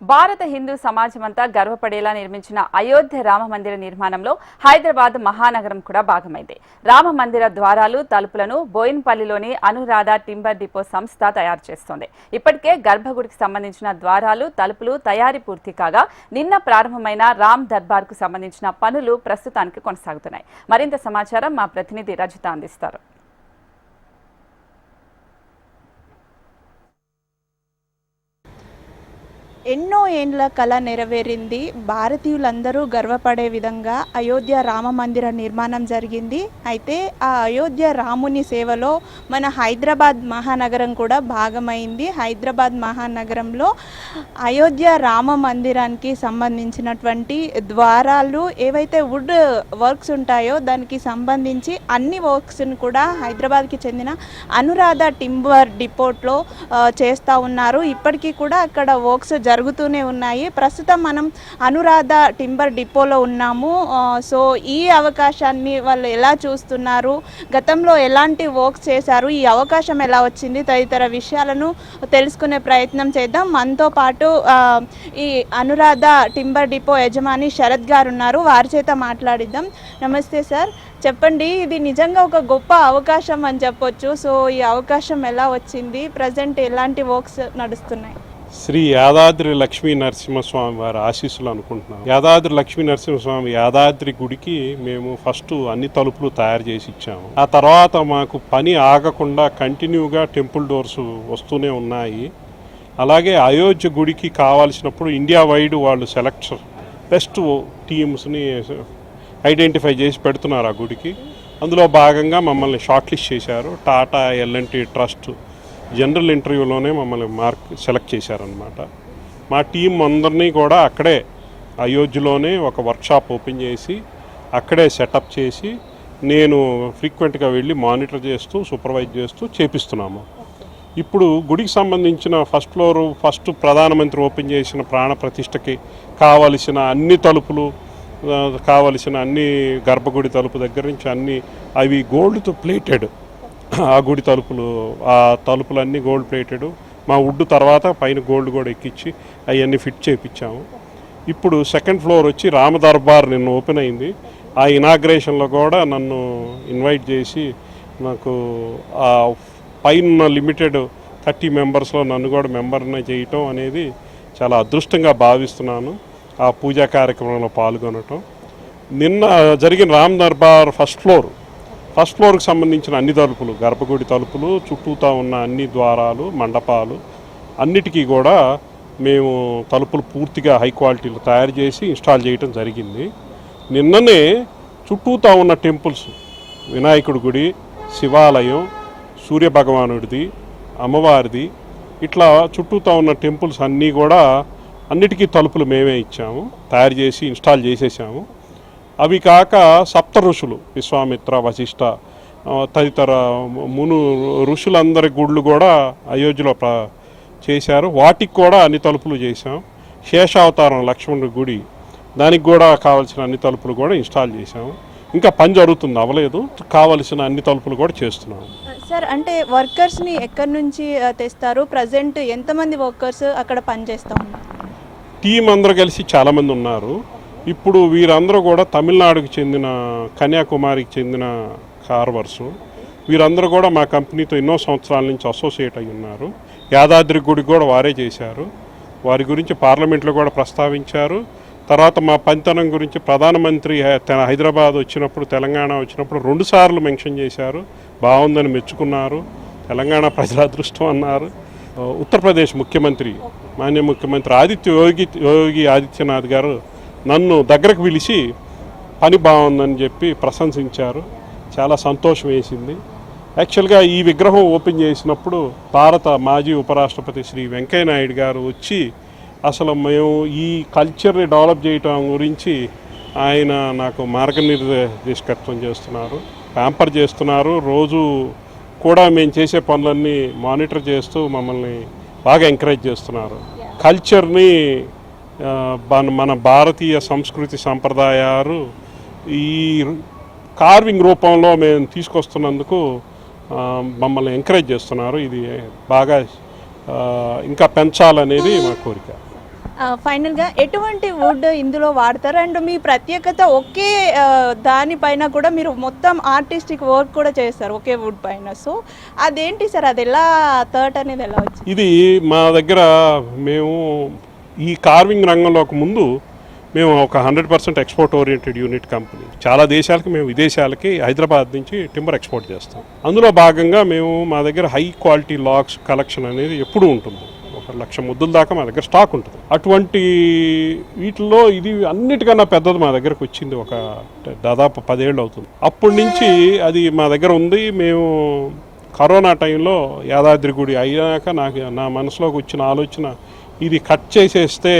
భారత హిందూ సమాజమంతా గర్వపడేలా నిర్మించిన అయోధ్య రామ మందిర నిర్మాణంలో హైదరాబాద్ మహానగరం కూడా భాగమైంది. రామ మందిర ద్వారాలు, తలుపులను బోయిన్పల్లిలోని అనురాధ టింబర్ డిపో సంస్థ తయారు చేస్తోంది. ఇప్పటికే గర్భగుడికి సంబంధించిన ద్వారాలు, తలుపులు తయారీ పూర్తి కాగా నిన్న ప్రారంభమైన రామ్ దర్బార్కు సంబంధించిన పనులు ప్రస్తుతానికి కొనసాగుతున్నాయి. మరింత సమాచారం మా ప్రతినిధి రజిత అందిస్తారు. ఎన్నో ఏండ్ల కళ నెరవేరింది. భారతీయులందరూ గర్వపడే విధంగా అయోధ్య రామ మందిర నిర్మాణం జరిగింది. అయితే ఆ అయోధ్య రాముని సేవలో మన హైదరాబాద్ మహానగరం కూడా భాగమైంది. హైదరాబాద్ మహానగరంలో అయోధ్య రామ మందిరానికి సంబంధించినటువంటి ద్వారాలు ఏవైతే వుడ్ వర్క్స్ ఉంటాయో దానికి సంబంధించి అన్ని వర్క్స్ని కూడా హైదరాబాద్కి చెందిన అనురాధ టింబర్ డిపోట్లో చేస్తూ ఉన్నారు. ఇప్పటికీ కూడా అక్కడ వర్క్స్ జరుగుతూనే ఉన్నాయి. ప్రస్తుతం మనం అనురాధ టింబర్ డిపోలో ఉన్నాము. సో ఈ అవకాశాన్ని వాళ్ళు ఎలా చూస్తున్నారు, గతంలో ఎలాంటి వర్క్స్ చేశారు, ఈ అవకాశం ఎలా వచ్చింది, తదితర విషయాలను తెలుసుకునే ప్రయత్నం చేద్దాం. మనతో పాటు ఈ అనురాధ టింబర్ డిపో యజమాని శరత్ గారు ఉన్నారు. వారి చేత మాట్లాడిద్దాం. నమస్తే సార్, చెప్పండి, ఇది నిజంగా ఒక గొప్ప అవకాశం అని చెప్పొచ్చు. సో ఈ అవకాశం ఎలా వచ్చింది, ప్రజెంట్ ఎలాంటి వర్క్స్ నడుస్తున్నాయి? శ్రీ యాదాద్రి లక్ష్మీ నరసింహస్వామి వారి ఆశీస్సులు అనుకుంటున్నాం. యాదాద్రి లక్ష్మీ నరసింహస్వామి యాదాద్రి గుడికి మేము ఫస్ట్ అన్ని తలుపులు తయారు చేసి ఇచ్చాము. ఆ తర్వాత మాకు పని ఆగకుండా కంటిన్యూగా టెంపుల్ డోర్స్ వస్తూనే ఉన్నాయి. అలాగే అయోధ్య గుడికి కావాల్సినప్పుడు ఇండియా వైడ్ వాళ్ళు బెస్ట్ టీమ్స్ని ఐడెంటిఫై చేసి పెడుతున్నారు ఆ గుడికి. అందులో భాగంగా మమ్మల్ని షార్ట్ లిస్ట్ చేశారు. టాటా ఎల్ఎన్టీ ట్రస్ట్ జనరల్ ఇంటర్వ్యూలోనే మమ్మల్ని సెలెక్ట్ చేశారనమాట. మా టీం అందరినీ కూడా అక్కడే అయోధ్యలోనే ఒక వర్క్షాప్ ఓపెన్ చేసి అక్కడే సెటప్ చేసి నేను ఫ్రీక్వెంట్గా వెళ్ళి మానిటర్ చేస్తూ సూపర్వైజ్ చేస్తూ చేపిస్తున్నాము. ఇప్పుడు గుడికి సంబంధించిన ఫస్ట్ ప్రధానమంత్రి ఓపెన్ చేసిన ప్రాణ ప్రతిష్టకి కావలసిన అన్ని తలుపులు, కావలసిన అన్ని గర్భగుడి తలుపు దగ్గర నుంచి అన్ని అవి గోల్డ్తో ప్లేటెడ్. ఆ గుడి తలుపులు, ఆ తలుపులన్నీ గోల్డ్ ప్లేటెడ్. మా వుడ్ తర్వాత పైన గోల్డ్ కూడా ఎక్కించి అవన్నీ ఫిట్ చేయించాము. ఇప్పుడు సెకండ్ ఫ్లోర్ వచ్చి రామ దర్బార్ నిన్న ఓపెన్ అయింది. ఆ ఇనాగ్రేషన్లో కూడా నన్ను ఇన్వైట్ చేసి నాకు ఆ పైన లిమిటెడ్ 30 మెంబర్స్లో నన్ను కూడా మెంబర్ని చేయటం అనేది చాలా అదృష్టంగా భావిస్తున్నాను. ఆ పూజా కార్యక్రమంలో పాల్గొనటం. నిన్న జరిగిన రామ్ దర్బార్ ఫస్ట్ ఫ్లోర్కి సంబంధించిన అన్ని తలుపులు, గర్భగుడి తలుపులు, చుట్టూతా ఉన్న అన్ని ద్వారాలు, మండపాలు అన్నిటికీ కూడా మేము తలుపులు పూర్తిగా హై క్వాలిటీలో తయారు చేసి ఇన్స్టాల్ చేయడం జరిగింది. నిన్ననే చుట్టూతా ఉన్న టెంపుల్స్, వినాయకుడి గుడి, శివాలయం, సూర్యభగవానుడిది, అమ్మవారిది, ఇట్లా చుట్టూతా ఉన్న టెంపుల్స్ అన్నీ కూడా అన్నిటికీ తలుపులు మేమే ఇచ్చాము, తయారు చేసి ఇన్స్టాల్ చేసేసాము. అవి కాక సప్త ఋషులు, విశ్వామిత్ర, వశిష్ఠ తదితర ఋషులందరి గుళ్ళు కూడా అయోధ్యలో చేశారు. వాటికి కూడా అన్ని తలుపులు చేశాం. శేషావతారం లక్ష్మణుడి గుడి, దానికి కూడా కావలసిన అన్ని తలుపులు కూడా ఇన్స్టాల్ చేశాము. ఇంకా పని జరుగుతుంది, అవ్వలేదు. కావలసిన అన్ని తలుపులు కూడా చేస్తున్నాము. సార్, అంటే వర్కర్స్ని ఎక్కడి నుంచి తెస్తారు? ప్రజెంట్ ఎంతమంది వర్కర్స్ అక్కడ పనిచేస్తూ ఉన్నారు? టీం అందరూ కలిసి చాలామంది ఉన్నారు. ఇప్పుడు వీరందరూ కూడా తమిళనాడుకి చెందిన, కన్యాకుమారికి చెందిన కార్వర్సు. వీరందరూ కూడా మా కంపెనీతో ఎన్నో సంవత్సరాల నుంచి అసోసియేట్ అయి ఉన్నారు. యాదాద్రి గుడికి కూడా వారే చేశారు. వారి గురించి పార్లమెంట్లో కూడా ప్రస్తావించారు. తర్వాత మా పనితనం గురించి ప్రధానమంత్రి హైదరాబాద్ వచ్చినప్పుడు, తెలంగాణ వచ్చినప్పుడు 2 సార్లు మెన్షన్ చేశారు. బాగుందని మెచ్చుకున్నారు. తెలంగాణ ప్రజల అదృష్టం అన్నారు. ఉత్తరప్రదేశ్ ముఖ్యమంత్రి, మాన్య ముఖ్యమంత్రి యోగి ఆదిత్యనాథ్ గారు నన్ను దగ్గరకు పిలిచి పని బాగుందని చెప్పి ప్రశంసించారు. చాలా సంతోషం వేసింది. యాక్చువల్గా ఈ విగ్రహం ఓపెన్ చేసినప్పుడు భారత మాజీ ఉపరాష్ట్రపతి శ్రీ వెంకయ్య నాయుడు గారు వచ్చి అసలు మేము ఈ కల్చర్ని డెవలప్ చేయటం గురించి ఆయన నాకు మార్గనిర్దేశకత్వం చేస్తున్నారు, ప్యాంపర్ చేస్తున్నారు. రోజు కూడా మేము చేసే పనులన్నీ మానిటర్ చేస్తూ మమ్మల్ని బాగా ఎంకరేజ్ చేస్తున్నారు. కల్చర్ని, మన భారతీయ సంస్కృతి సంప్రదాయాలు ఈ కార్వింగ్ రూపంలో మేము తీసుకొస్తున్నందుకు మమ్మల్ని ఎంకరేజ్ చేస్తున్నారు. ఇది బాగా ఇంకా పెంచాలనేది మా కోరిక. ఫైనల్గా ఎటువంటి వుడ్ ఇందులో వాడతారు అండ్ మీ ప్రత్యేకత ఒకే దానిపైన కూడా మీరు మొత్తం ఆర్టిస్టిక్ వర్క్ కూడా చేస్తారు ఒకే వుడ్ పైన. సో అదేంటి సార్, అది ఎలా థర్ట్ అనేది ఎలా వచ్చింది? ఇది మా దగ్గర మేము ఈ కార్వింగ్ రంగంలోకి ముందు మేము ఒక 100% ఎక్స్పోర్ట్ ఓరియంటెడ్ యూనిట్ కంపెనీ. చాలా దేశాలకి మేము విదేశాలకి హైదరాబాద్ నుంచి టింబర్ ఎక్స్పోర్ట్ చేస్తాం. అందులో భాగంగా మేము మా దగ్గర హై క్వాలిటీ లాగ్స్ కలెక్షన్ అనేది ఎప్పుడూ ఉంటుంది. 1,00,000 ముద్దుల దాకా మా దగ్గర స్టాక్ ఉంటుంది. అటువంటి వీటిల్లో ఇది అన్నిటికన్నా పెద్దది మా దగ్గరకు వచ్చింది ఒక దాదాపు 10 ఏళ్ళు అవుతుంది. అప్పటి నుంచి అది మా దగ్గర ఉంది. మేము కరోనా టైంలో యాదాద్రి గుడి అయ్యాక నా మనసులోకి వచ్చిన ఆలోచన, ఇది కట్ చేసేస్తే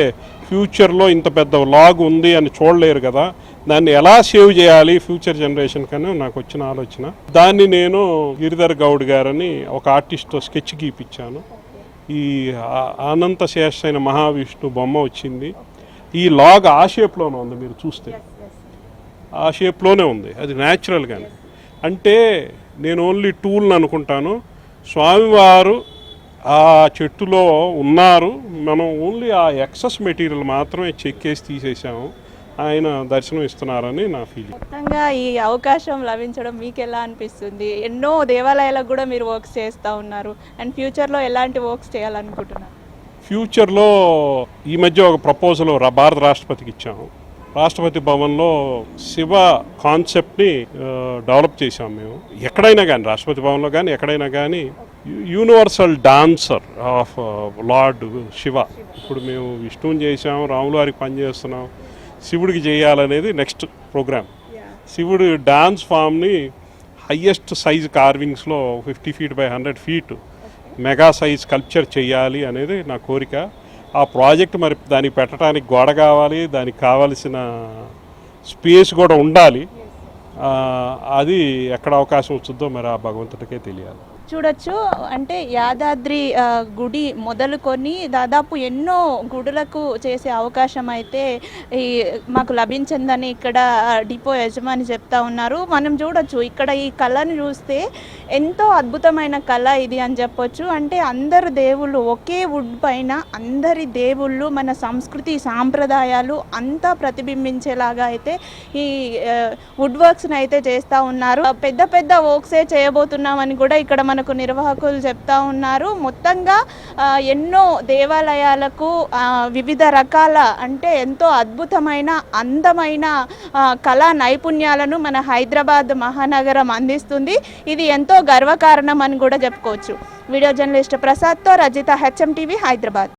ఫ్యూచర్లో ఇంత పెద్ద లాగ్ ఉంది అని చూడలేరు కదా, దాన్ని ఎలా సేవ్ చేయాలి ఫ్యూచర్ జనరేషన్ కని నాకు వచ్చిన ఆలోచన. దాన్ని నేను గిరిధర్ గౌడ్ గారని ఒక ఆర్టిస్ట్తో స్కెచ్ గీపించాను. ఈ అనంత శేషైన మహావిష్ణు బొమ్మ వచ్చింది. ఈ లాగ్ ఆ షేప్లోనే ఉంది, మీరు చూస్తే ఆ షేప్లోనే ఉంది. అది న్యాచురల్గానే. అంటే నేను ఓన్లీ టూల్ని అనుకుంటాను. స్వామివారు ఆ చెట్టులో ఉన్నారు, మనం ఓన్లీ ఆ ఎక్సెస్ మెటీరియల్ మాత్రమే చెక్కేసి తీసేసాము, ఆయన దర్శనం ఇస్తున్నారని నా ఫీలింగ్. మొత్తంగా ఈ అవకాశం లభించడం మీకు ఎలా అనిపిస్తుంది? ఎన్నో దేవాలయాలకు కూడా మీరు వర్క్స్ చేస్తూ ఉన్నారు అండ్ ఫ్యూచర్లో ఎలాంటి వర్క్స్ చేయాలనుకుంటున్నారు? ఫ్యూచర్లో ఈ మధ్య ఒక ప్రపోజల్ భారత రాష్ట్రపతికి ఇచ్చాము. రాష్ట్రపతి భవన్లో శివ కాన్సెప్ట్ని డెవలప్ చేసాం మేము. ఎక్కడైనా కానీ రాష్ట్రపతి భవన్లో కానీ ఎక్కడైనా కానీ universal dancer of Lord Shiva. ఇప్పుడు మేము విష్ణువుని చేసాం, రాములు వారికి పనిచేస్తున్నాం, శివుడికి చేయాలనేది నెక్స్ట్ ప్రోగ్రామ్. శివుడు డాన్స్ ఫామ్ని హయ్యెస్ట్ సైజ్ కార్వింగ్స్లో 50 feet by 100 feet mega size sculpture చేయాలి అనేది నా కోరిక. ఆ ప్రాజెక్ట్ మరి దానికి పెట్టడానికి గోడ కావాలి, దానికి కావలసిన స్పేస్ కూడా ఉండాలి. అది ఎక్కడ అవకాశం వచ్చిందో మరి ఆ భగవంతుడికే తెలియాలి. చూడొచ్చు, అంటే యాదాద్రి గుడి మొదలుకొని దాదాపు ఎన్నో గుడులకు చేసే అవకాశం అయితే మాకు లభించిందని ఇక్కడ డిపో యజమాని చెప్తా ఉన్నారు. మనం చూడొచ్చు ఇక్కడ ఈ కళను చూస్తే ఎంతో అద్భుతమైన కళ ఇది అని చెప్పొచ్చు. అంటే అందరు దేవుళ్ళు ఒకే వుడ్ పైన, అందరి దేవుళ్ళు మన సంస్కృతి సాంప్రదాయాలు అంతా ప్రతిబింబించేలాగా అయితే ఈ వుడ్ వర్క్స్ని అయితే చేస్తూ ఉన్నారు. పెద్ద పెద్ద వర్క్సే చేయబోతున్నామని కూడా ఇక్కడ మనకు నిర్వాహకులు చెప్తా ఉన్నారు. మొత్తంగా ఎన్నో దేవాలయాలకు వివిధ రకాల, అంటే ఎంతో అద్భుతమైన అందమైన కళా నైపుణ్యాలను మన హైదరాబాద్ మహానగరం అందిస్తుంది. ఇది ఎంతో గర్వకారణం అని కూడా చెప్పుకోవచ్చు. వీడియో జర్నలిస్ట్ ప్రసాద్తో రజిత, HM TV, హైదరాబాద్.